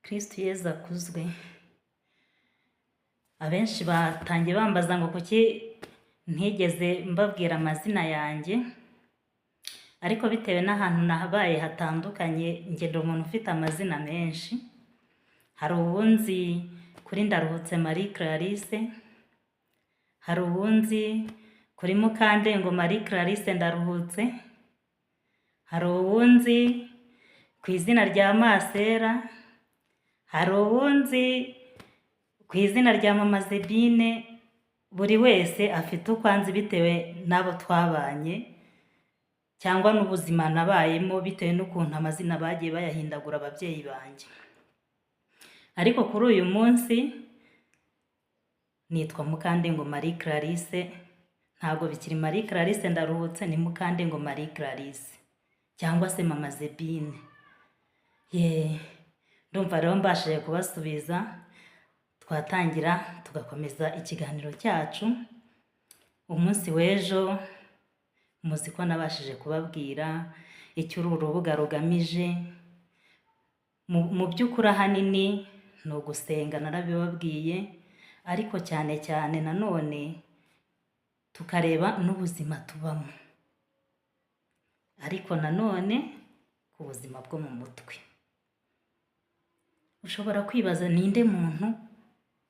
Kristo Yezu akuzwe. Abenshi batangiye bambaza ngo kuki ntigeze mbabwira amazina yanjye, ariko bitewe n'ahantu nahabaye hatandukanye, njye ndi umuntu ufite amazina menshi. Hari uwunzi kuri Ndaruhutse Marie Clarisse, hari uwunzi kuri Mukandengo Marie Clarisse Ndaruhutse, hari uwunzi ku izina rya Masera, hari uwunzi ku izina rya Mama Zebine. Buri wese afite uko anzi bitewe n'abo twabanye cyangwa n'ubuzima nabayemo, bitewe n'ukuntu amazina bagiye bayahindagura ababyeyi banjye. Ariko kuri uyu munsi nitwa Mukandengo Marie Clarisse, ntabwo bikiri Marie Clarisse Ndaruhutse, ni Mukandengo Marie Clarisse cyangwa se Mama Zebine. Ndumva rero mbashije kubasubiza, twatangira tugakomeza ikiganiro cyacu. Umunsi w'ejo muzi ko nabashije kubabwira icyo uru rubuga rugamije. Mu by'ukuri ahanini ni ugusenga, narabibabwiye, ariko cyane cyane nanone tukareba n'ubuzima tubamo, ariko nanone ku buzima bwo mu mutwe. Ushobora kwibaza ninde muntu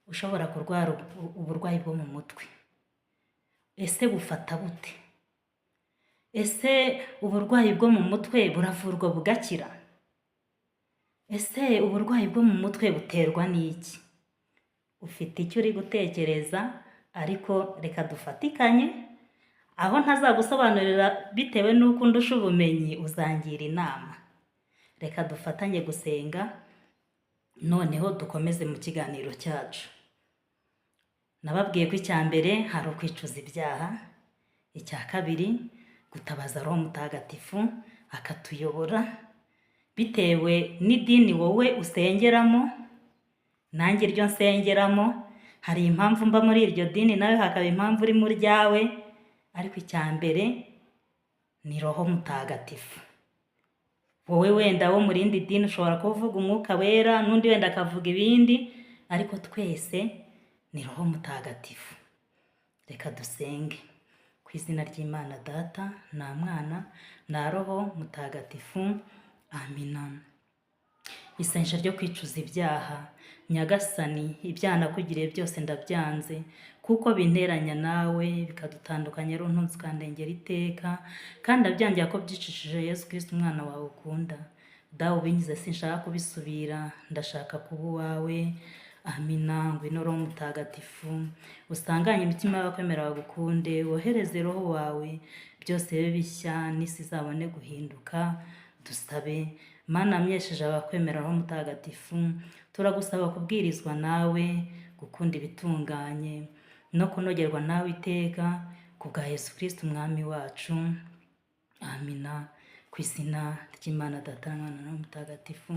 ushobora kurwara uburwayi bwo mu mutwe? Ese bufata bute? Ese uburwayi bwo mu mutwe buravurwa bugakira? Ese uburwayi bwo mu mutwe buterwa n'iki? Ufite icyo uri gutekereza, ariko reka dufatikanye. Aho ntazagusobanurira bitewe n'uko undusha ubumenyi, uzangira inama. Reka dufatanye gusenga, noneho dukomeze mu kiganiro cyacu. Nababwiye ko icya mbere hari ukwicuza ibyaha, icya kabiri gutabaza Roho Mutagatifu akatuyobora bitewe n'idini wowe usengeramo, nanjye iryo nsengeramo. Hari impamvu mba muri iryo dini, nawe hakaba impamvu uri mu ryawe, ariko icya mbere ni Roho Mutagatifu. Wowe wenda wo mu rindi dini ushobora kuvuga Umwuka Wera, n'undi wenda akavuga ibindi, ariko twese ni Roho Mutagatifu. Reka dusenge. Ku izina ry'Imana Data na Mwana na Roho Mutagatifu, amina. Isengesho ryo kwicuza ibyaha. Nyagasani, ibyaha nakugiriye byose ndabyanze, kuko binteranya nawe bikadutandukanya, rero ntunze ukandengera iteka, kandi ndabyangira ko byicishije Yesu Kristo umwana wawe ukunda. Dawe ubingize sinshaka kubisubira, ndashaka kuba uwawe. Amina. Ngwino Roho Mutagatifu, usanganye imitima y'abakwemera bagukunde, wohereze Roho wawe, byose bibe bishya, n'isi izabone guhinduka. Dusabe. Mana myesheje abakwemera Roho Mutagatifu, turagusaba kubwirizwa nawe, gukunda ibitunganye, no kunogerwa nawe iteka, ku bwa Yesu Kristo umwami wacu. Amina. Ku izina ry'Imana Data na Mwana na Roho Mutagatifu.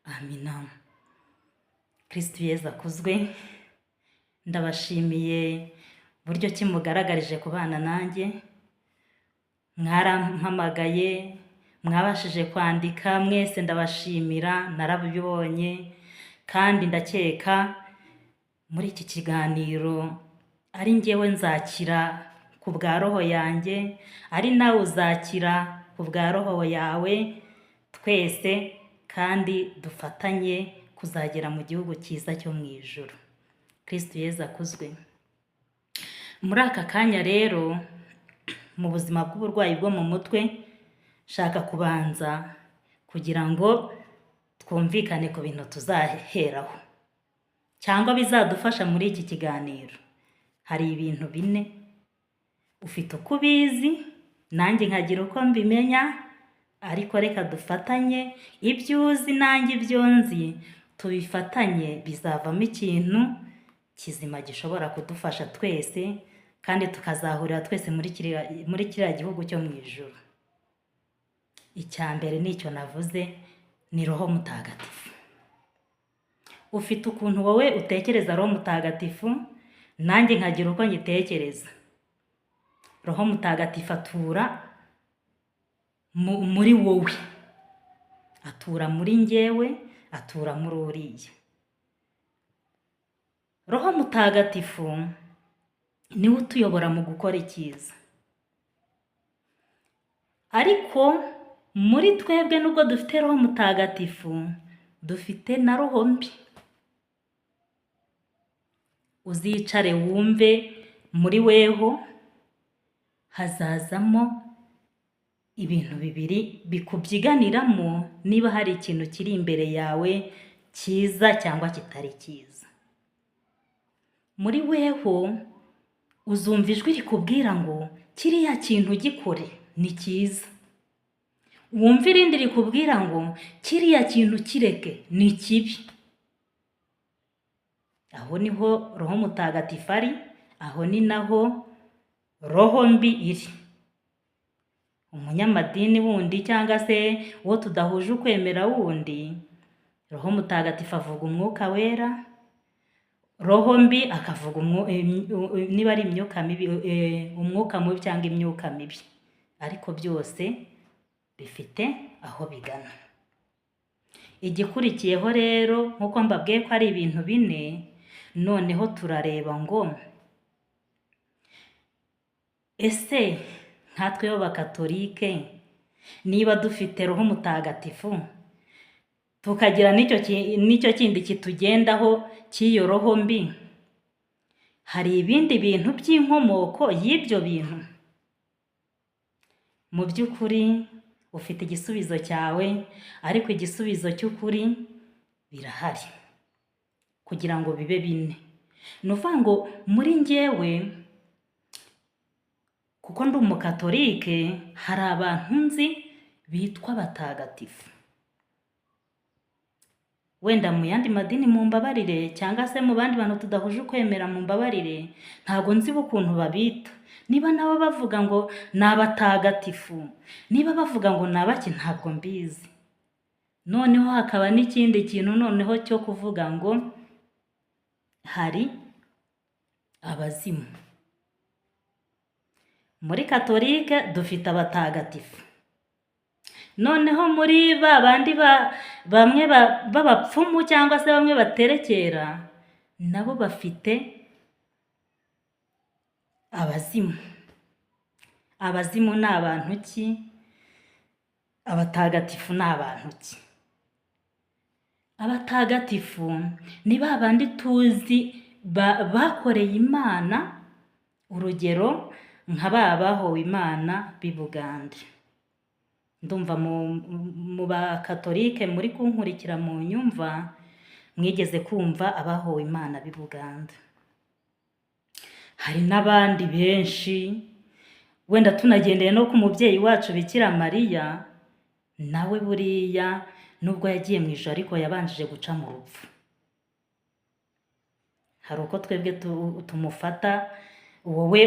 Amina. Kristo Yezu akuzwe. Ndabashimiye buryo ki mugaragarije kubana nanjye. Mwarampamagaye, mwabashije kwandika, mwese ndabashimira, narabibonye, kandi ndakeka muri iki kiganiro ari njyewe nzakira ku bwa roho yanjye, ari nawe uzakira ku bwa roho yawe, twese kandi dufatanye kuzagera mu gihugu cyiza cyo mu ijuru. Kristo Yezu akuzwe. Muri aka kanya rero, mu buzima bw'uburwayi bwo mu mutwe, shaka kubanza kugira ngo twumvikane ku bintu tuzaheraho cyangwa bizadufasha muri iki kiganiro. Hari ibintu 4 ufite uko ubizi, nanjye nkagira uko mbimenya, ariko reka dufatanye, ibyo uzi nanjye ibyo nzi tubifatanye, bizavamo ikintu kizima gishobora kudufasha twese, kandi tukazahurira twese muri kiriya gihugu cyo mu ijuru. Icya mbere nicyo navuze, ni Roho Mutagatifu. Ufite ukuntu wowe utekereza Roho Mutagatifu, nanjye nkagira uko nyitekereza. Roho Mutagatifu atura muri wowe, atura muri njyewe, atura muri uriya. Roho Mutagatifu niwe utuyobora mu gukora icyiza, ariko muri twebwe nubwo dufite Roho Mutagatifu dufite na roho mbi. Uzicare wumve muri weho hazazamo ibintu bibiri bikubyiganiramo niba hari ikintu kiri imbere yawe cyiza cyangwa kitari cyiza. Muri weho uzumva ijwi rikubwira ngo kiriya kintu gikore ni cyiza, wumva irindi rikubwira ngo kiriya kintu kireke ni kibi. Aho niho Roho Mutagatifu ari, aho ni naho roho mbi iri. Umunyamadini wundi cyangwa se uwo tudahuje ukwemera wundi, Roho Mutagatifu avuga umwuka wera, roho mbi akavuga niba ari imyuka mibi, umwuka mubi cyangwa imyuka mibi, ariko byose bifite aho bigana. Igikurikiyeho rero nk'uko mbabwiye ko ari ibintu bine, noneho turareba ngo ese nkatwe b'abakatolike niba dufite Roho Mutagatifu tukagira n'icyo kindi kitugendaho cy'iyo roho mbi, hari ibindi bintu by'inkomoko y'ibyo bintu? Mu by'ukuri ufite igisubizo cyawe, ariko igisubizo cy'ukuri birahari kugira ngo bibe bine. Ni ukuvuga ngo muri njyewe kuko ndi umukatolike hari abantu nzi bitwa abatagatifu. Wenda mu yandi madini mumbabarire, cyangwa se mu bandi bantu tudahuje ukwemera mumbabarire, ntabwo nzi ukuntu babita. Niba nabo bavuga ngo ni abatagatifu, niba bavuga ngo ni abaki, ntabwo mbizi. Noneho hakaba n'ikindi kintu noneho cyo kuvuga ngo hari abazimu. Muri katolike dufite abatagatifu, noneho muri bandi bamwe b'abapfumu cyangwa se bamwe baterekera, nabo bafite abazimu. Abazimu ni abantu ki? Abatagatifu ni abantu ki? Abatagatifu ni bandi tuzi bakoreye Imana, urugero nka bahowe Imana b'i Bugande. Ndumva mu bakatolike muri kunkurikira mu nyumva mwigeze kumva abahowe Imana b'i Bugande. Hari n'abandi benshi, wenda tunagendeye no ku mubyeyi wacu Bikira Mariya, nawe buriya nubwo yagiye mu ijuru ariko yabanjije guca mu rupfu. Hari uko twebwe tumufata, wowe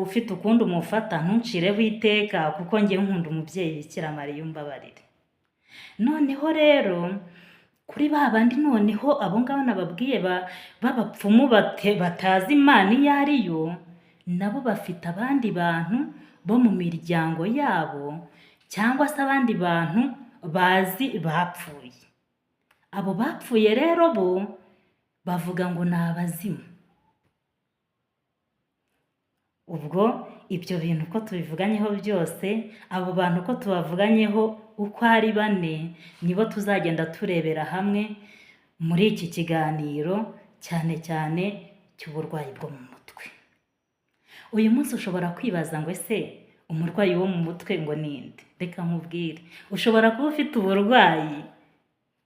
ufite ukundi umufata ntuncireho iteka, kuko njye nkunda umubyeyi Bikira Mariya umbabarire. Noneho rero kuri bandi noneho abo ngabo nababwiye b'abapfumu batazi Imana iyo ari yo, nabo bafite abandi bantu bo mu miryango yabo cyangwa se abandi bantu bazi bapfuye. Abo bapfuye rero bo bavuga ngo ni abazimu. Ubwo ibyo bintu uko tubivuganyeho byose, abo bantu uko tubavuganyeho uko ari bane, nibo tuzagenda turebera hamwe muri iki kiganiro, cyane cyane cy'uburwayi bwo mu mutwe. Uyu munsi ushobora kwibaza ngo ese umurwayi wo mu mutwe ngo ninde? Reka nkubwire, ushobora kuba ufite uburwayi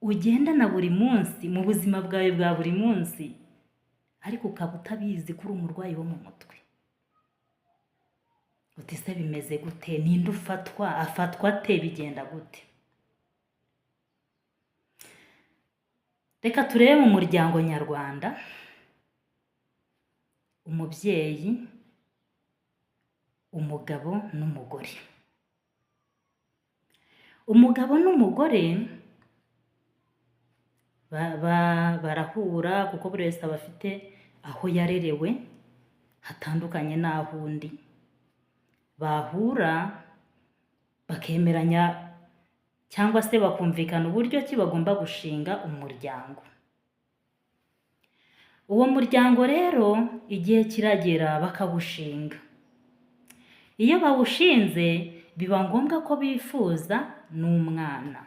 ugendana buri munsi mu buzima bwawe bwa buri munsi, ariko ukaba utabizi ko uri umurwayi wo mu mutwe. Uti se bimeze gute? Ninde ufatwa? Afatwa ate? Bigenda gute? Reka turebe mu muryango nyarwanda, umubyeyi, umugabo n'umugore. Umugabo n'umugore barahura kuko buri wese aba afite aho yarerewe hatandukanye n'aho undi. Bahura bakemeranya cyangwa se bakumvikana uburyo ki bagomba gushinga umuryango. Uwo muryango rero igihe kiragera bakawushinga. Iyo bawushinze biba ngombwa ko bifuza n'umwana.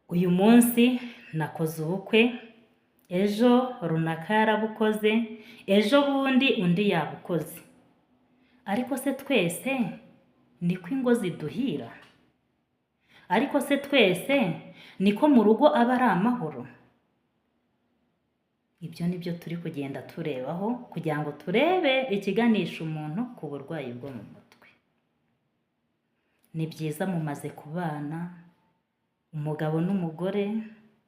Uyu munsi nakoze ubukwe, ejo runaka yarabukoze, ejo bundi undi yabukoze. Ariko se twese niko ingo ziduhira? Ariko se twese niko mu rugo aba ari amahoro? Ibyo ni byo turi kugenda turebaho kugira ngo turebe ikiganisha umuntu ku burwayi bwo mu mutwe. Ni byiza mumaze kubana, umugabo n'umugore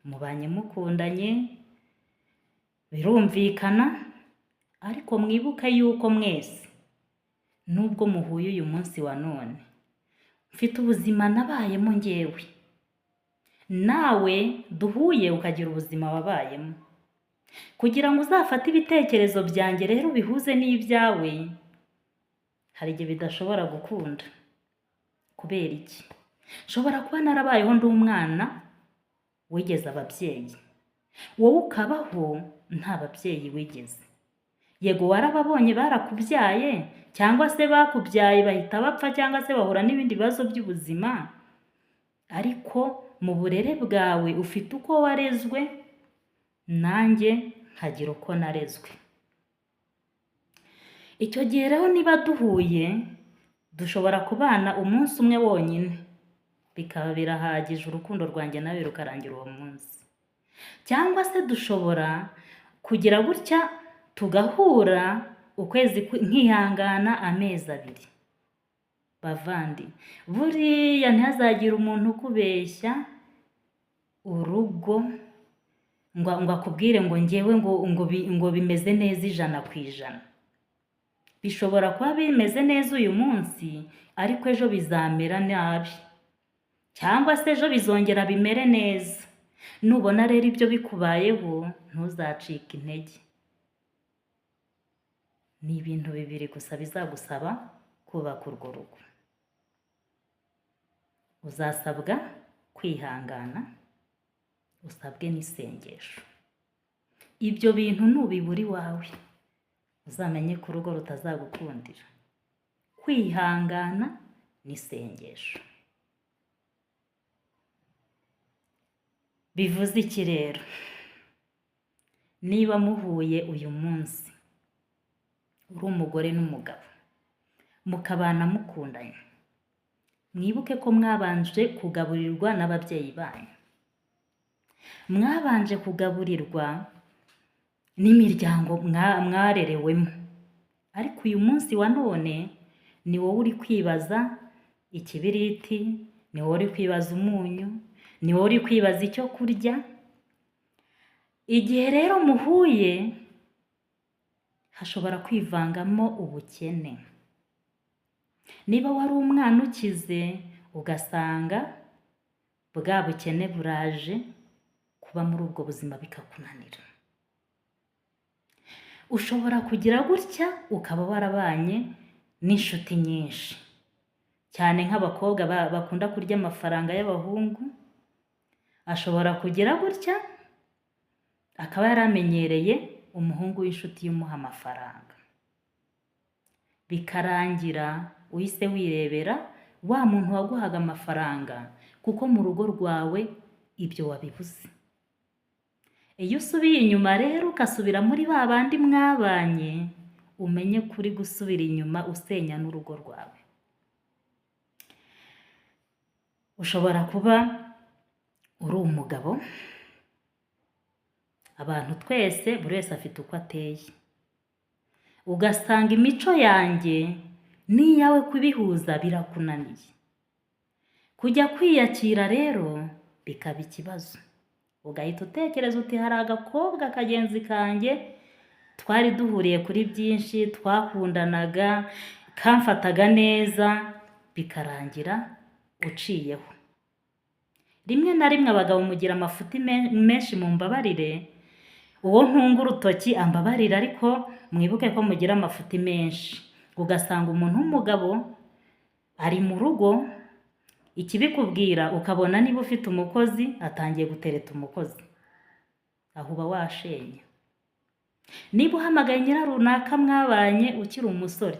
mubanye mukundanye, birumvikana, ariko mwibuke yuko mwese nubwo muhuye uyu munsi wa none, mfite ubuzima nabayemo njyewe, nawe duhuye ukagira ubuzima wabayemo. Kugira ngo uzafate ibitekerezo byanjye rero ubihuze n'ibyawe, hari igihe bidashobora gukunda. Kubera iki? Nshobora kuba narabayeho ndi umwana wigeze ababyeyi, wowe ukabaho nta babyeyi wigeze. Yego warababonye barakubyaye, cyangwa se bakubyaye bahita bapfa, cyangwa se bahura n'ibindi bibazo by'ubuzima, ariko mu burere bwawe ufite uko warezwe, nanjye nkagira uko narezwe. Icyo gihe rero niba duhuye dushobora kubana umunsi umwe wonyine, bikaba birahagije, urukundo rwanjye nawe rukarangira uwo munsi. Cyangwa se dushobora kugira gutya tugahura ukwezi nkihangana amezi 2. Bavandi, buriya ntihazagire umuntu ukubeshya urugo ngo akubwire ngo njyewe ngo bimeze neza 100%. Bishobora kuba bimeze neza uyu munsi, ariko ejo bizamera nabi, cyangwa se ejo bizongera bimere neza. Nubona rero ibyo bikubayeho ntuzacike intege. Ni ibintu bibiri gusa bizagusaba kubaka urwo rugo. Uzasabwa kwihangana, usabwe n'isengesho. Ibyo bintu nubibura iwawe, uzamenye ko urugo rutazagukundira. Kwihangana n'isengesho. Bivuze iki rero? Niba muhuye uyu munsi uri umugore n'umugabo, mukabana mukundanye, mwibuke ko mwabanje kugaburirwa n'ababyeyi banyu, mwabanje kugaburirwa n'imiryango mwarerewemo. Ariko uyu munsi wa none ni wowe uri kwibaza ikibiriti, ni wowe uri kwibaza umunyu, ni wowe uri kwibaza icyo kurya. Igihe rero muhuye hashobora kwivangamo ubukene. Niba wari umwana ukize ugasanga bwa bukene buraje, kuba muri ubwo buzima bikakunanira. Ushobora kugira gutya ukaba warabanye n'inshuti nyinshi, cyane nk'abakobwa bakunda kurya amafaranga y'abahungu. Ashobora kugira gutya akaba yaramenyereye umuhungu w'inshuti y'umuha amafaranga, bikarangira uhise wirebera wa muntu waguhaga amafaranga, kuko mu rugo rwawe ibyo wabibuze. Iyo usubiye inyuma rero ukasubira muri ba bandi mwabanye, umenye kuri gusubira inyuma usenya n'urugo rwawe. Ushobora kuba uri umugabo, abantu twese buri wese afite uko ateye, ugasanga imico yanjye n'iyawe kubihuza birakunaniye. Kujya kwiyakira rero bikaba ikibazo. Ugahita utekereza uti hari agakobwa kagenzi kanjye twari duhuriye kuri byinshi, twakundanaga, kamfataga neza, bikarangira uciyeho. Rimwe na rimwe abagabo mugira amafuti menshi, mu mbabarire, uwo ntunga urutoki ambabarira, ariko mwibuke ko mugira amafuti menshi. Ugasanga umuntu w'umugabo ari mu rugo, ikibikubwira ukabona niba ufite umukozi atangiye gutereta umukozi, aho uba washenye. Niba uhamagaye nyirarunaka mwabanye ukiri umusore,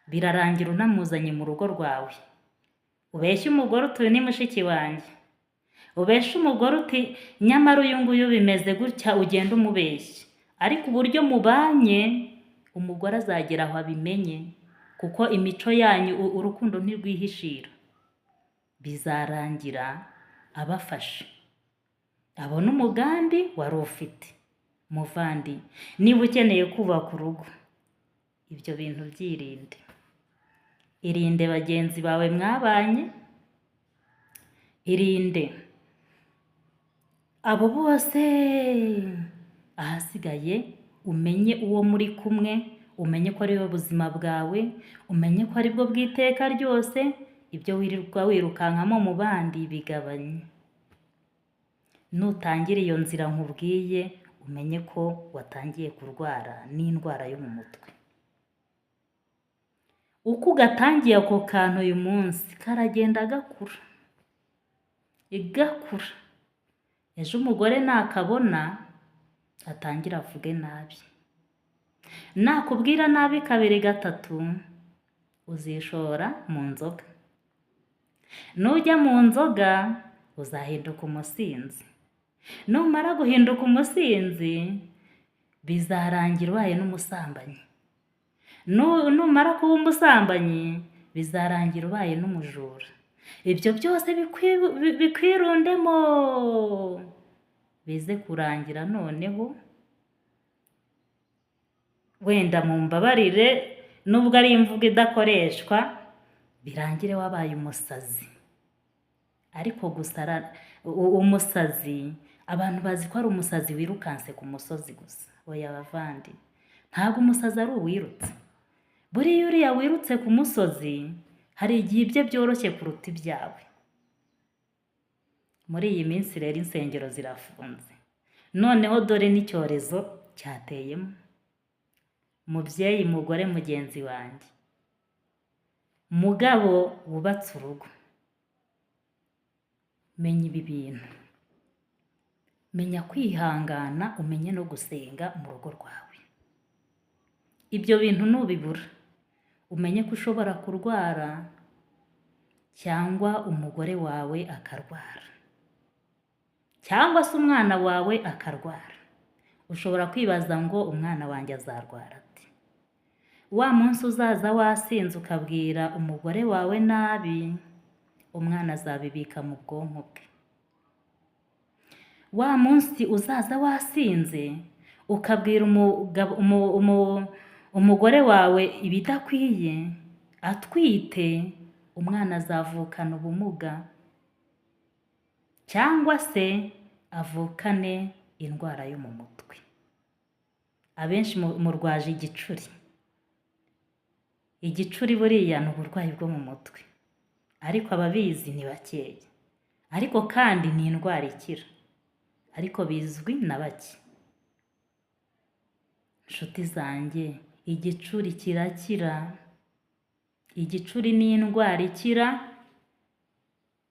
birarangira unamuzanye mu rugo rwawe. Ubeshya umugore uti uyu ni mushiki wanjye, ubeshya umugore uti nyamara uyu nguyu bimeze gutya, ugenda umubeshya. Ariko uburyo mubanye umugore azagera aho abimenye, kuko imico yanyu urukundo ntirwihishira. Bizarangira abafashe, abona umugambi wari ufite. Muvandi, niba ukeneye kubaka urugo, ibyo bintu byirinde. Irinde bagenzi bawe mwabanye, irinde abo bose. Ahasigaye umenye uwo muri kumwe, umenye ko ari we buzima bwawe, umenye ko ari bwo bw'iteka ryose. Ibyo wirirwa wirukankamo mu bandi bigabanye. Nutangira iyo nzira nkubwiye, umenye ko watangiye kurwara n'indwara yo mu mutwe. Uko ugatangiye ako kantu uyu munsi, karagenda gakura, igakura. Ejo umugore nakabona atangira avuge nabi, nakubwira nabi kabiri gatatu, uzishora mu nzoga. Nujya mu nzoga uzahinduka umusinzi. Numara guhinduka umusinzi, bizarangira ubaye n'umusambanyi. Numara kuba umusambanyi, bizarangira ubaye n'umujura. Ibyo byose bikwirundemo, bize kurangira noneho, wenda mumbabarire nubwo ari imvugo idakoreshwa, birangire wabaye umusazi. Ariko gusara umusazi, abantu bazi ko ari umusazi wirukanse ku musozi gusa. Oya bavandi, ntabwo umusazi ari uwirutse. Buriya uriya wirutse ku musozi, hari igihe ibye byoroshye kuruta ibyawe. Muri iyi minsi rero insengero zirafunze, noneho dore n'icyorezo cyateyemo. Mubyeyi, mugore mugenzi wanjye, mugabo wubatse urugo, menya ibi bintu. Menya kwihangana, umenye no gusenga mu rugo rwawe. Ibyo bintu nubibura, umenye ko ushobora kurwara cyangwa umugore wawe akarwara, cyangwa se umwana wawe akarwara. Ushobora kwibaza ngo umwana wanjye azarwara ate? Wa munsi uzaza wasinze ukabwira umugore wawe nabi, umwana azabibika mu bwonko bwe. Wa munsi uzaza wasinze ukabwira umugore wawe ibidakwiye, atwite, umwana azavukana ubumuga, cyangwa se avukane indwara yo mu mutwe. Abenshi murwaje igicuri. Igicuri buriya ni uburwayi bwo mu mutwe, ariko ababizi ni bakeya. Ariko kandi ni indwara ikira, ariko bizwi na bake. Nshuti zanjye, igicuri kirakira. Igicuri ni indwara ikira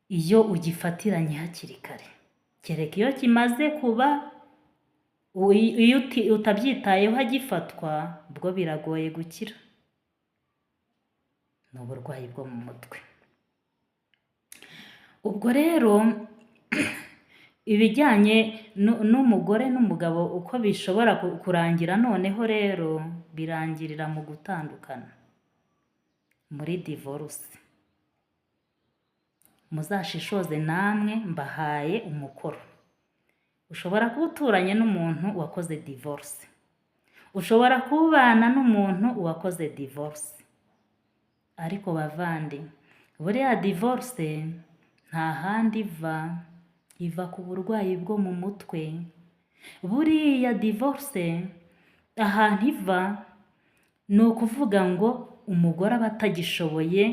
iyo ugifatiranye hakiri kare. Kereka iyo kimaze kuba, iyo utabyitayeho agifatwa, bwo biragoye gukira. Ni uburwayi bwo mu mutwe. Ubwo rero ibijyanye n'umugore n'umugabo uko bishobora kurangira, noneho rero birangirira mu gutandukana, muri divorce. Muzashishoze namwe, mbahaye umukoro. Ushobora kuba uturanye n'umuntu wakoze divorce, ushobora kubana n'umuntu wakoze divorce. Ariko bavandi, buriya divorce nta handi iva ku burwayi bwo mu mutwe. Buriya divorce ahantu iva ni ukuvuga ngo umugore aba atagishoboye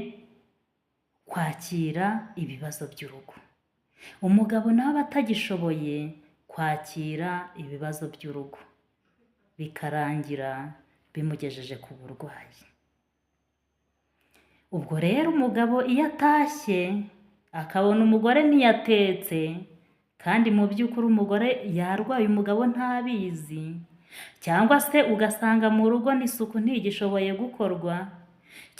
kwakira ibibazo by'urugo, umugabo nawe aba atagishoboye kwakira ibibazo by'urugo, bikarangira bimugejeje ku burwayi. ubwo rero umugabo iyo atashye akabona umugore ntiyatetse kandi mu by'ukuri umugore yarwaye umugabo ntabizi, cyangwa se ugasanga mu rugo n'isuku ntigishoboye gukorwa,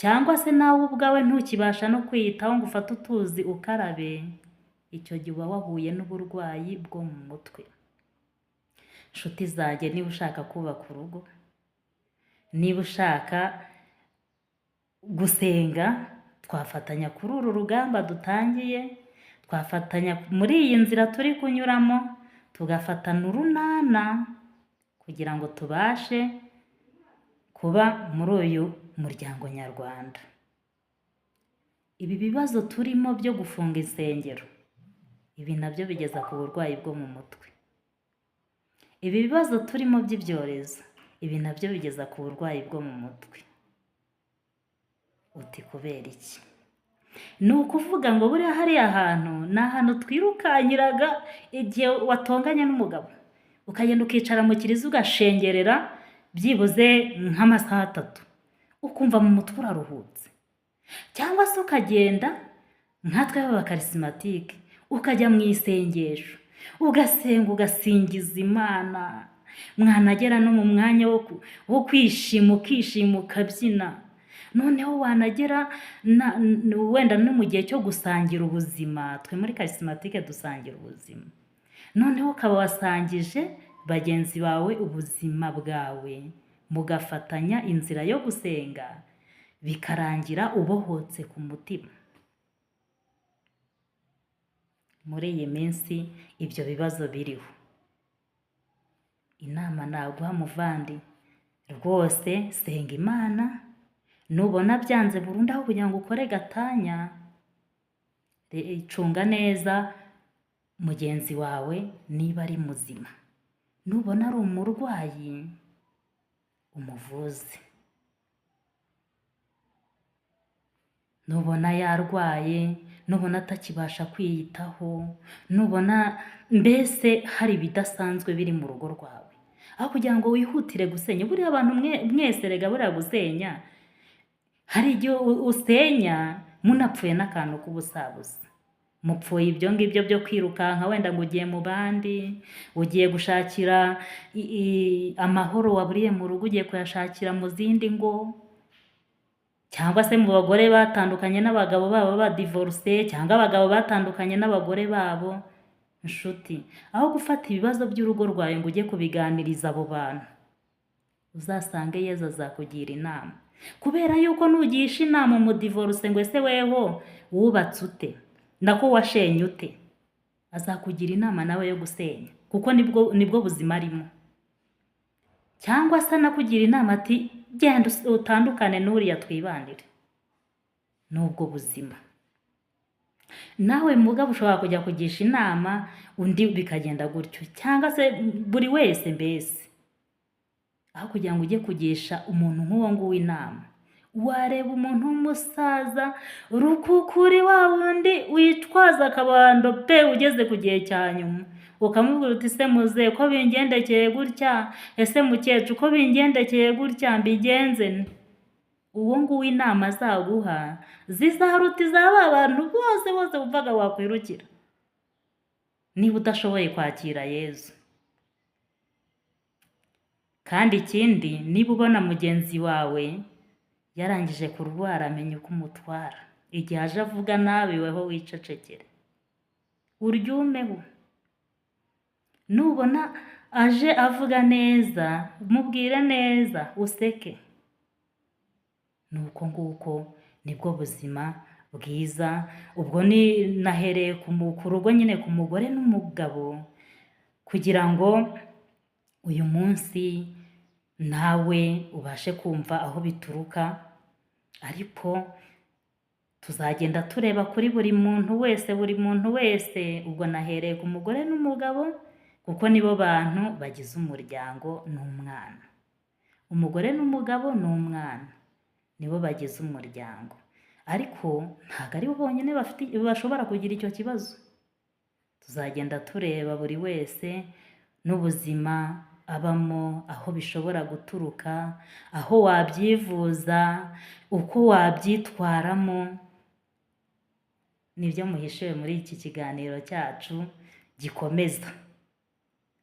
cyangwa se nawe ubwawe ntukibasha no kwiyitaho ngo ufate utuzi ukarabe, icyo gihe uba wahuye n'uburwayi bwo mu mutwe. Nshuti zanjye, niba ushaka kubaka urugo, niba ushaka gusenga, twafatanya kuri uru rugamba dutangiye, twafatanya muri iyi nzira turi kunyuramo, tugafatana urunana kugira ngo tubashe kuba muri uyu muryango nyarwanda. Ibi bibazo turimo byo gufunga insengero, ibi nabyo bigeza ku burwayi bwo mu mutwe. Ibi bibazo turimo by'ibyorezo, ibi nabyo bigeza ku burwayi bwo mu mutwe. Uti kubera iki? Ni ukuvuga ngo buriya hariya hantu ni ahantu twirukanyiraga igihe watonganye n'umugabo, ukagenda ukicara mu kiriziya ugashengerera byibuze nk'amasaha 3, ukumva mu mutwe uraruhutse. Cyangwa se ukagenda nkatwe b'abakarisimatike ukajya mu isengesho ugasenga ugasingiza Imana, mwanagera no mu mwanya wo kwishima ukishima ukabyina, noneho wanagera wenda no mu gihe cyo gusangira ubuzima, twe muri karisimatike dusangira ubuzima, noneho ukaba wasangije bagenzi bawe ubuzima bwawe, mugafatanya inzira yo gusenga, bikarangira ubohotse ku mutima. Muri iyi minsi ibyo bibazo biriho. Inama naguha muvandi, rwose senga Imana, nubona byanze burundu aho kugira ngo ukore gatanya, cunga neza mugenzi wawe niba ari muzima, nubona ari umurwayi umuvuze, nubona yarwaye, nubona atakibasha kwiyitaho, nubona mbese hari ibidasanzwe biri mu rugo rwawe, aho kugira ngo wihutire gusenya. Buriya abantu mwese rega buriya gusenya, hari igihe usenya munapfuye n'akantu k'ubusabusa, mupfuye ibyo ngibyo byo kwirukanka, wenda ngo ugiye mu bandi, ugiye gushakira amahoro waburiye mu rugo, ugiye kuyashakira mu zindi ngo, cyangwa se mu bagore batandukanye n'abagabo babo badivorce, cyangwa abagabo batandukanye n'abagore babo. Nshuti, aho gufata ibibazo by'urugo rwawe ngo ujye kubiganiriza abo bantu, uzasange Yezu azakugira inama, kubera yuko nugisha inama mu divorce ngo ese weho wubatse ute, nako washenye ute, azakugira inama nawe yo gusenya, kuko nibwo buzima arimo. Cyangwa se anakugira inama ati genda utandukane n'uriya twibandire, nubwo buzima. Nawe mugabo ushobora kujya kugisha inama undi bikagenda gutyo, cyangwa se buri wese mbese, aho kugira ngo ujye kugisha umuntu nk'uwo nguwo inama, wareba umuntu w'umusaza rukukuri wa wundi witwaza akabando pe ugeze ku gihe cya nyuma, ukamubwira uti se muze ko bingendekeye gutya, ese mukecuru ko bingendekeye gutya mbigenze. Uwo nguwo inama azaguha zizaruta izaba abantu bose bumvaga wakwirukira, niba udashoboye kwakira Yezu. Kandi ikindi, niba ubona mugenzi wawe yarangije kurwara, menya uko umutwara. Igihe aje avuga nabi, weho wicecekere uryumeho. Nubona aje avuga neza, mubwire neza, useke. Nuko nguko nibwo buzima bwiza. Ubwo ni nahereye ku rugo nyine, ku mugore n'umugabo, kugira ngo uyu munsi nawe ubashe kumva aho bituruka. Ariko tuzagenda tureba kuri buri muntu wese, ubwo nahereye ku mugore n'umugabo, kuko nibo bantu bagize umuryango n'umwana. Umugore n'umugabo n'umwana nibo bagize umuryango, ariko ntabwo ari bo bonyine bashobora kugira icyo kibazo. Tuzagenda tureba buri wese n'ubuzima abamo, aho bishobora guturuka, aho wabyivuza, uko wabyitwaramo, nibyo muhishiwe muri iki kiganiro cyacu gikomeza.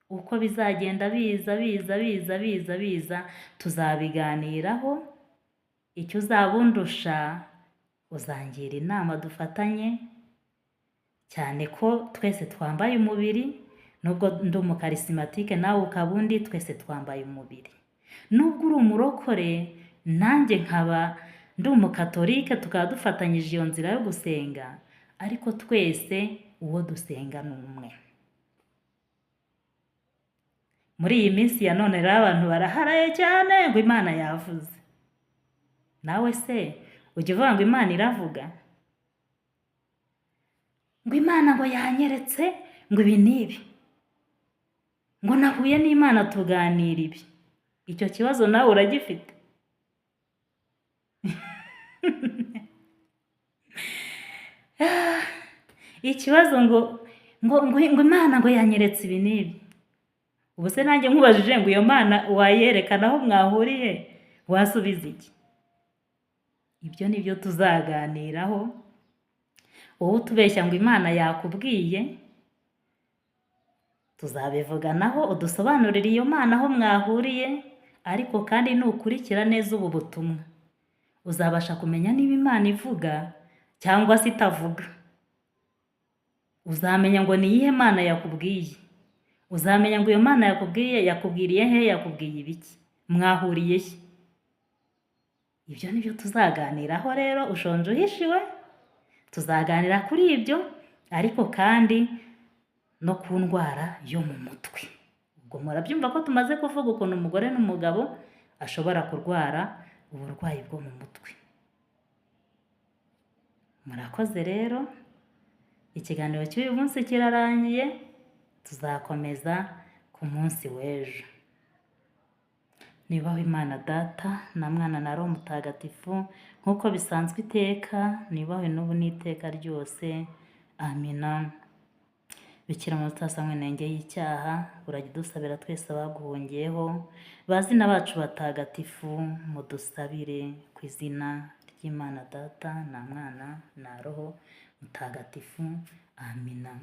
Uko bizagenda biza tuzabiganiraho. Icyo uzaba undusha uzangira inama dufatanye, cyane ko twese twambaye umubiri, nubwo ndi umukarisimatike nawe ukaba undi, twese twambaye umubiri. Nubwo uri umurokore nanjye nkaba ndi umukatolike, tukaba dufatanyije iyo nzira yo gusenga, ariko twese uwo dusenga ni umwe. Muri iyi minsi ya none rero abantu baraharaye cyane ngo Imana yavuze. Nawe se ujya uvuga ngo Imana iravuga? Ngo Imana ngo yanyeretse ngo ibi n'ibi, ngo nahuye n'Imana tuganira ibi. Icyo kibazo nawe uragifite? Ikibazo ngo Imana ngo yanyeretse ibi n'ibi. Ubu se nanjye nkubajije ngo iyo Mana wayerekana aho mwahuriye, wasubiza iki? Ibyo nibyo tuzaganiraho. Wowe utubeshya ngo Imana yakubwiye, tuzabivuganaho, udusobanurire iyo Mana aho mwahuriye, ariko kandi nukurikira neza ubu butumwa uzabasha kumenya niba Imana ivuga cyangwa se itavuga. Uzamenya ngo ni iyihe Mana yakubwiye. Uzamenya ngo iyo Mana yakubwiye yakubwiriye he, yakubwiye ibiki, mwahuriye he. Ibyo nibyo tuzaganiraho rero. Ushonje uhishiwe, tuzaganira kuri ibyo, ariko kandi no ku ndwara yo mu mutwe. Ubwo murabyumva ko tumaze kuvuga ukuntu umugore n'umugabo ashobora kurwara uburwayi bwo mu mutwe. Murakoze rero, ikiganiro cy'uyu munsi kirarangiye, tuzakomeza ku munsi w'ejo. Nibaho Imana Data na Mwana na Roho Mutagatifu, nk'uko bisanzwe iteka, nibaho n'ubu n'iteka ryose. Amina. Bikira Maria utasanywe inenge y'icyaha, urajya udusabira twese abaguhungiyeho, bazina bacu batagatifu, mudusabire ku izina ry'Imana Data na Mwana na Roho Mutagatifu. Amina.